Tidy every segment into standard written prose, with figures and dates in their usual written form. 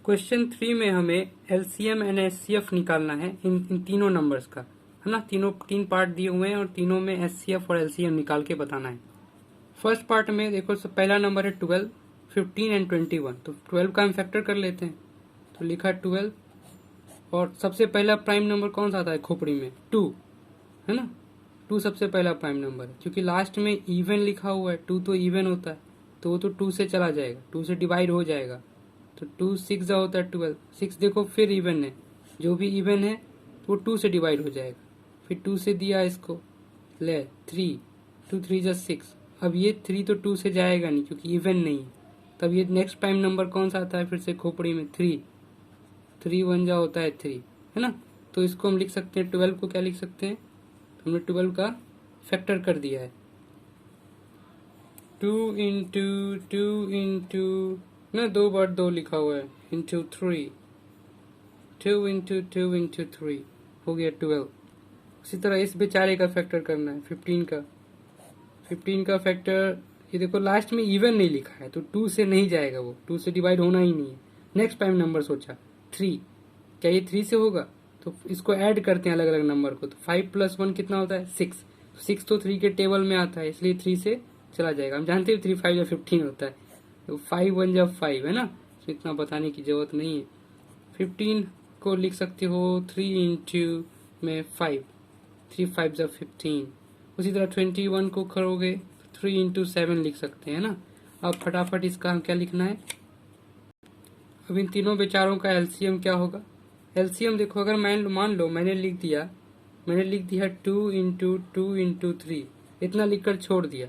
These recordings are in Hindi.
क्वेश्चन 3 में हमें एलसीएम एंड एचसीएफ निकालना है इन तीनों नंबर्स का, है ना। तीन पार्ट दिए हुए हैं और तीनों में एचसीएफ और एलसीएम निकाल के बताना है। फर्स्ट पार्ट में देखो, पहला नंबर है 12, 15 एंड 21। तो 12 का हम फैक्टर कर लेते हैं। तो लिखा 12 और सबसे पहला प्राइम नंबर कौन सा आता है खोपड़ी में? 2, है ना। 2 सबसे पहला प्राइम नंबर है, क्योंकि लास्ट में इवन लिखा हुआ है। 2 तो इवन होता है, तो वो तो 2 से चला जाएगा, 2 से डिवाइड हो जाएगा। तो 2 6 होता है 12। 6 देखो फिर इवन है, जो भी इवन है तो वो 2 से डिवाइड हो जाएगा। फिर 2 से दिया इसको, ले 3, 2 3 जा 6। अब ये 3 तो 2 से जाएगा नहीं क्योंकि इवन नहीं है। तब ये नेक्स्ट प्राइम नंबर कौन सा आता है फिर से खोपड़ी में? 3, 3 1 जा होता है 3, है ना। तो इसको हम लिख सकते हैं 12 को क्या लिख सकते हैं? हमने 12 का फैक्टर कर दिया है। 2 इंटू ना 2 बार 2 लिखा हुआ है, इंटू 3, 2 इंटू 3 हो गया 12। उसी तरह इस बेचारे का फैक्टर करना है 15 का। 15 का फैक्टर, ये देखो लास्ट में इवन नहीं लिखा है तो 2 से नहीं जाएगा, वो 2 से डिवाइड होना ही नहीं है। नेक्स्ट प्राइम नंबर सोचा 3, क्या ये 3 से होगा? तो इसको ऐड करते हैं अलग अलग नंबर को। तो 5 + 1 कितना होता है? 6। 6 तो 3 के टेबल में आता है, इसलिए 3 से चला जाएगा। हम जानते हैं 3 5 या 15 होता है, तो 5 1 जा 5, है ना। तो इतना बताने की जरूरत नहीं है। 15 को लिख सकते हो 3 इंटू में 5, 3 5 जा 15। उसी तरह 21 को करोगे 3 इंटू 7 लिख सकते हैं ना। अब फटाफट इसका हम क्या लिखना है? अब इन तीनों बेचारों का एलसीएम क्या होगा? एलसीएम देखो, अगर मान लो मैंने लिख दिया 2 इंटू 3, इतना लिखकर छोड़ दिया,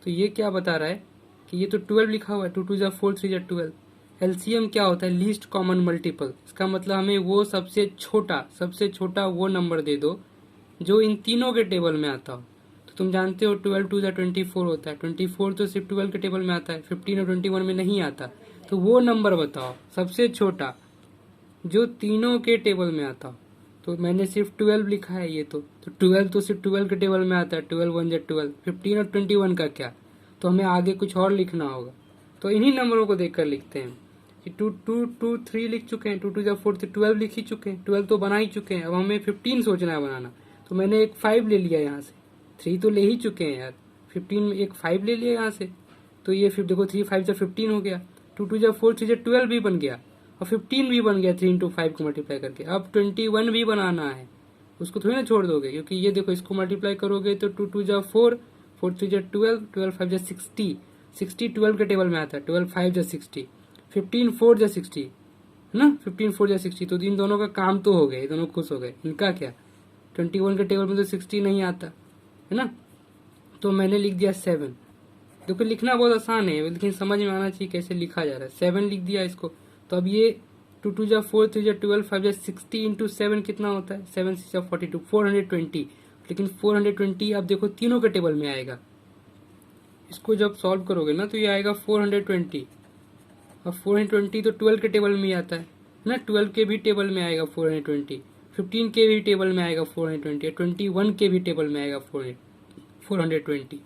तो ये क्या बता रहा है कि ये तो 12 लिखा हुआ है। 2 2 जा 4, 3 जा 12। एलसीएम क्या होता है? Least common multiple. इसका मतलब हमें वो सबसे छोटा वो नंबर दे दो जो इन तीनों के टेबल में आता हो। तो तुम जानते हो 12 2 जा 24 होता है। 24 तो सिर्फ 12 के टेबल में आता है, 15 और 21 में नहीं आता। तो वो नंबर बताओ सबसे छोटा जो तीनों के टेबल में आता हो। तो मैंने सिर्फ 12 लिखा है, ये तो 12 तो सिर्फ 12 के टेबल में आता है। 12 1 जा 12। 15 और 21 का क्या? तो हमें आगे कुछ और लिखना होगा। तो इन्हीं नंबरों को देखकर लिखते हैं कि 2 2 2 3 लिख चुके हैं, 2 2 जा 4, 12 लिख ही चुके हैं, 12 तो बना ही चुके हैं। अब हमें 15 सोचना है बनाना। तो मैंने एक 5 ले लिया यहाँ से, 3 तो ले ही चुके हैं यार, 15 में एक 5 ले लिया यहाँ से। तो ये फिर देखो 3 5 जा 15 हो गया, 2 2 जा 4, 3 जा 12 भी बन गया और 15 भी बन गया 3 इंटू 5 को मल्टीप्लाई करके। अब 21 भी बनाना है, उसको थोड़ी ना छोड़ दोगे, क्योंकि ये देखो इसको मल्टीप्लाई करोगे तो 2 2 जा 4, 4 3 जा 12, 12 5 जा 60, 60 12 के टेबल में आता है। 12 5 जा 60, 15 4 जा 60, है ना। 15 4 जा 60, तो इन दोनों का काम तो हो गया, ये दोनों खुश हो गए। इनका क्या? 21 के टेबल में तो 60 नहीं आता, है ना। तो मैंने लिख दिया 7। देखो लिखना बहुत आसान है, लेकिन समझ में आना चाहिए कैसे लिखा जा रहा है। 7 लिख दिया इसको। तो अब ये 2 2 जा 4, 3 जा 12, 5 जा 60 इंटू 7 कितना होता है? 7 6 जा 42, 420। लेकिन 420 अब देखो तीनों के टेबल में आएगा। इसको जब सॉल्व करोगे ना तो ये आएगा 420। अब 420 तो 12 के टेबल में ही आता है ना, 12 के भी टेबल में आएगा 420, 15 के भी टेबल में आएगा 420, 21 के भी टेबल में आएगा 420।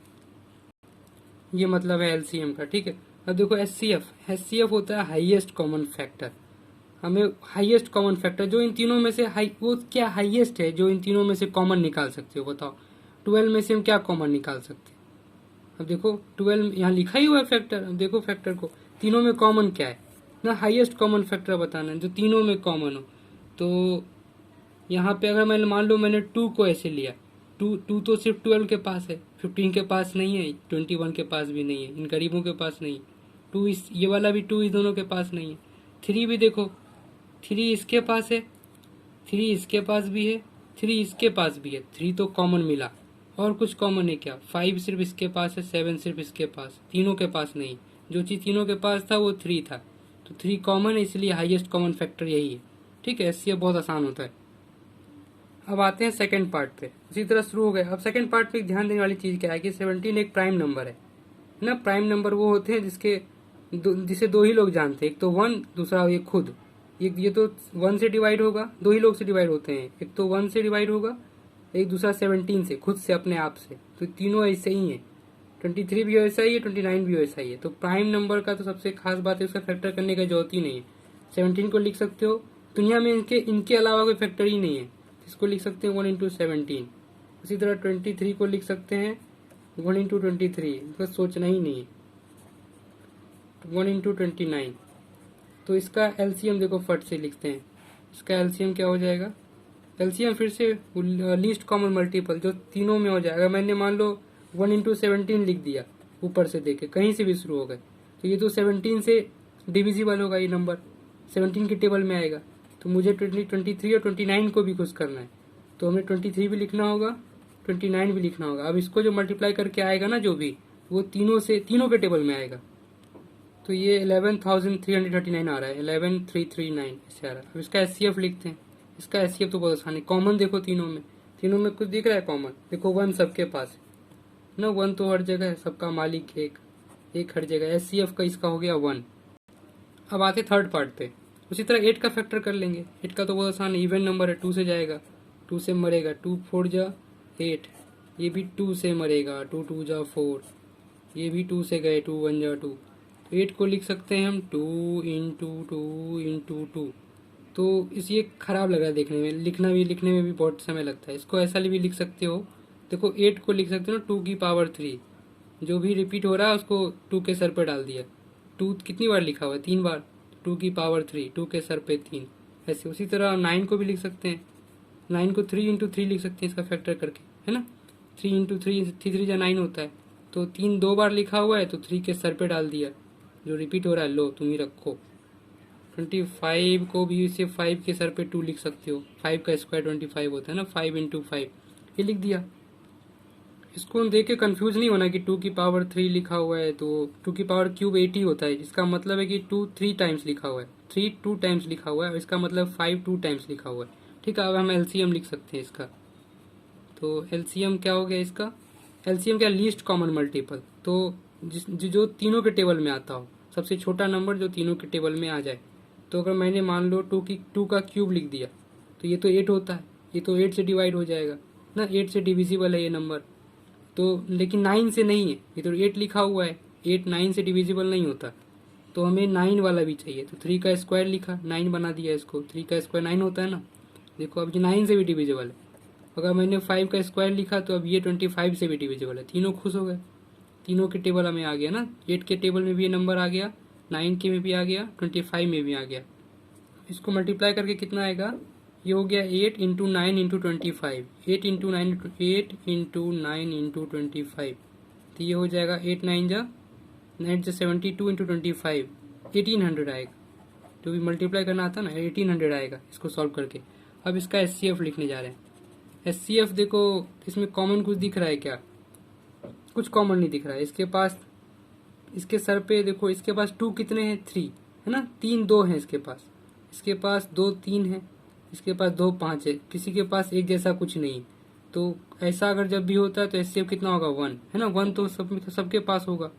ये मतलब है एलसीएम का, ठीक है। अब देखो एचसीएफ होता है हाईएस्ट कॉमन फैक्टर। हमें हाईएस्ट कॉमन फैक्टर जो इन तीनों में से वो क्या हाईएस्ट है जो इन तीनों में से कॉमन निकाल सकते हो? बताओ 12 में से हम क्या कॉमन निकाल सकते हैं? अब देखो 12 यहाँ लिखा ही हुआ है फैक्टर। अब देखो फैक्टर को, तीनों में कॉमन क्या है ना, हाईएस्ट कॉमन फैक्टर बताना है जो तीनों में कॉमन हो। तो यहाँ पे अगर मैं मान लो मैंने 2 को ऐसे लिया, 2 तो सिर्फ 12 के पास है, 15 के पास नहीं है, 21 के पास भी नहीं है, इन गरीबों के पास नहीं है। 2 ये वाला भी 2 इस दोनों के पास नहीं है। 3 भी देखो, 3 इसके पास है, 3 इसके पास भी है, 3 इसके पास भी है। 3 तो कॉमन मिला, और कुछ कॉमन है क्या? 5 सिर्फ इसके पास है, 7 सिर्फ इसके पास, तीनों के पास नहीं। जो चीज तीनों के पास था वो 3 था, तो 3 कॉमन है, इसलिए हाईएस्ट कॉमन फैक्टर यही है, ठीक है। इससे बहुत आसान होता है। अब आते हैं सेकंड पार्ट पे, उसी तरह शुरू हो गए। अब सेकंड पार्ट पे ध्यान देने वाली चीज क्या है कि 17 एक प्राइम नंबर है ना। प्राइम नंबर वो होते हैं जिसे दो ही लोग जानते हैं, एक तो 1, दूसरा ये खुद। ये तो 1 से डिवाइड होगा, 2 ही लोग से डिवाइड होते हैं, एक तो 1 से डिवाइड होगा, एक दूसरा 17 से, खुद से, अपने आप से। तो तीनों ऐसे ही है। 23 भी वैसा ही है, 29 भी वैसा ही है। तो प्राइम नंबर का तो सबसे खास बात है उसका फैक्टर करने का जरूरत ही नहीं है। 17 को लिख सकते हो। दुनिया में इनके अलावा कोई फैक्टर ही नहीं है, इसको लिख सकते हैं 1 इंटू 17। उसी तरह 23 को लिख सकते हैं 1 इंटू 23, बस सोचना ही नहीं है। 1 इंटू 29, तो इसका एलसीएम देखो फट से लिखते हैं। इसका एलसीएम क्या हो जाएगा? एलसीएम फिर से लीस्ट कॉमन मल्टीपल जो तीनों में हो जाएगा। मैंने मान लो 1 इंटू 17 लिख दिया, ऊपर से देखे कहीं से भी शुरू हो गए, तो ये तो 17 से डिविजिबल होगा, ये नंबर 17 के टेबल में आएगा। तो मुझे 23 और 29 को भी खुश करना है, तो हमें 23 भी लिखना होगा, 29 भी लिखना होगा। अब इसको जो मल्टीप्लाई करके आएगा ना, जो भी वो तीनों के टेबल में आएगा। तो ये 11,339 आ रहा है, 11,339 ऐसे आ रहा है। अब इसका एचसीएफ लिखते हैं। इसका एचसीएफ तो बहुत आसान है, कॉमन देखो तीनों में कुछ दिख रहा है कॉमन? देखो 1 सबके पास है ना, 1 तो हर जगह है, सबका मालिक एक हर जगह। एचसीएफ का इसका हो गया 1। अब आते थर्ड पार्ट पे। उसी तरह 8 का फैक्टर कर लेंगे। 8 का तो बहुत आसान है, इवन नंबर है, 2 से जाएगा, 2 से मरेगा, 2 4 जा 8, ये भी 2 से मरेगा, 2 2 जा 4, ये भी 2 से गए, 2 1 जा 2। तो 8 को लिख सकते हैं हम 2 इंटू 2 इंटू 2। तो ये खराब लग रहा है देखने में, लिखने में भी बहुत समय लगता है। इसको ऐसा भी लिख सकते हो, देखो 8 को लिख सकते हो 2 की पावर 3, जो भी रिपीट हो रहा है उसको 2 के सर पे डाल दिया। 2 कितनी बार लिखा हुआ है? 3 बार। 2 की पावर 3, 2 के सर पे 3, ऐसे। उसी तरह 9 को भी लिख सकते हैं, 9 को 3 इंटू 3 लिख सकते हैं इसका फैक्टर करके, है ना। 3 इंटू 3, 3 जा 9 होता है। तो 3 2 बार लिखा हुआ है, तो 3 के सर पे डाल दिया, जो रिपीट हो रहा है लो तुम ही रखो। 25 को भी इसे 5 के सर पे 2 लिख सकते हो, 5 का स्क्वायर 25 होता है ना, 5 इंटू 5 ये लिख दिया। इसको देख के कंफ्यूज नहीं होना कि 2 की पावर 3 लिखा हुआ है, तो 2 की पावर क्यूब 80 होता है। इसका मतलब है कि 2 3 टाइम्स लिखा हुआ है, 3 2 टाइम्स लिखा हुआ है, और इसका मतलब 5 2 टाइम्स लिखा हुआ है। ठीक है, अब हम एलसीएम लिख सकते हैं इसका। तो एलसीएम क्या हो गया इसका? एलसीएम क्या? लीस्ट कॉमन मल्टीपल, तो जो तीनों के टेबल में आता हो, सबसे छोटा नंबर जो तीनों के टेबल में आ जाए। तो अगर मैंने मान लो 2 का क्यूब लिख दिया, तो ये तो 8 होता है, ये तो 8 से डिवाइड हो जाएगा ना, 8 से डिविजिबल है ये नंबर। तो लेकिन 9 से नहीं है, ये तो 8 लिखा हुआ है, 8 9 से डिविजिबल नहीं होता, तो हमें 9 वाला भी चाहिए। तो 3 का स्क्वायर लिखा, 9 बना दिया इसको, 3 का स्क्वायर 9 होता है ना। देखो अब ये 9 से भी डिविजिबल है। अगर मैंने 5 का स्क्वायर लिखा, तो अब ये 25 से भी डिविजिबल है। तीनों खुश हो गए, तीनों के टेबल हमें आ गया ना। 8 के टेबल में भी ये नंबर आ गया, 9 के में भी आ गया, 25 में भी आ गया। इसको मल्टीप्लाई करके कितना आएगा? ये हो गया 8 इंटू 9 इंटू 25, 8 इंटू 9 इंटू 25, तो ये हो जाएगा 8 9 जा 72 इंटू 25, 1800 आएगा। तो भी मल्टीप्लाई करना आता ना, 1800 आएगा इसको सॉल्व करके। अब इसका एचसीएफ लिखने जा रहे हैं। एचसीएफ देखो, इसमें कॉमन कुछ दिख रहा है क्या? कुछ कॉमन नहीं दिख रहा है इसके पास। इसके सर पे देखो, इसके पास 2 कितने हैं? 3 है ना, 3 2 है इसके पास 2 3 है, इसके पास 2 5 है, किसी के पास एक जैसा कुछ नहीं। तो ऐसा अगर जब भी होता है तो एचसीएफ कितना होगा? 1 है ना, 1 तो सबके पास होगा,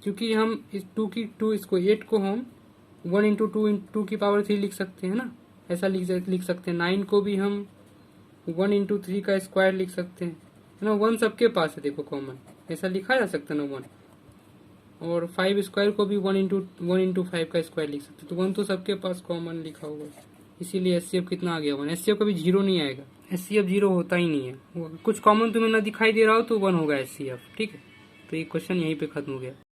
क्योंकि हम इस 2 इसको 8 को हम 1 इंटू 2 की पावर 3 लिख सकते हैं ना, ऐसा लिख सकते हैं। 9 को भी हम 1 इंटू 3 का स्क्वायर लिख सकते हैं, है ना। 1 सबके पास है देखो कॉमन, ऐसा लिखा जा सकता है ना 1। और 5 स्क्वायर को भी 1 इंटू 5 का स्क्वायर लिख सकते हैं। तो 1 तो सबके पास कॉमन लिखा हुआ है, इसीलिए एचसीएफ कितना आ गया? 1। एचसीएफ कभी 0 नहीं आएगा, एचसीएफ 0 होता ही नहीं है। कुछ कॉमन तुम्हें ना दिखाई दे रहा हो तो 1 होगा एचसीएफ। ठीक है, तो ये क्वेश्चन यहीं पे खत्म हो गया।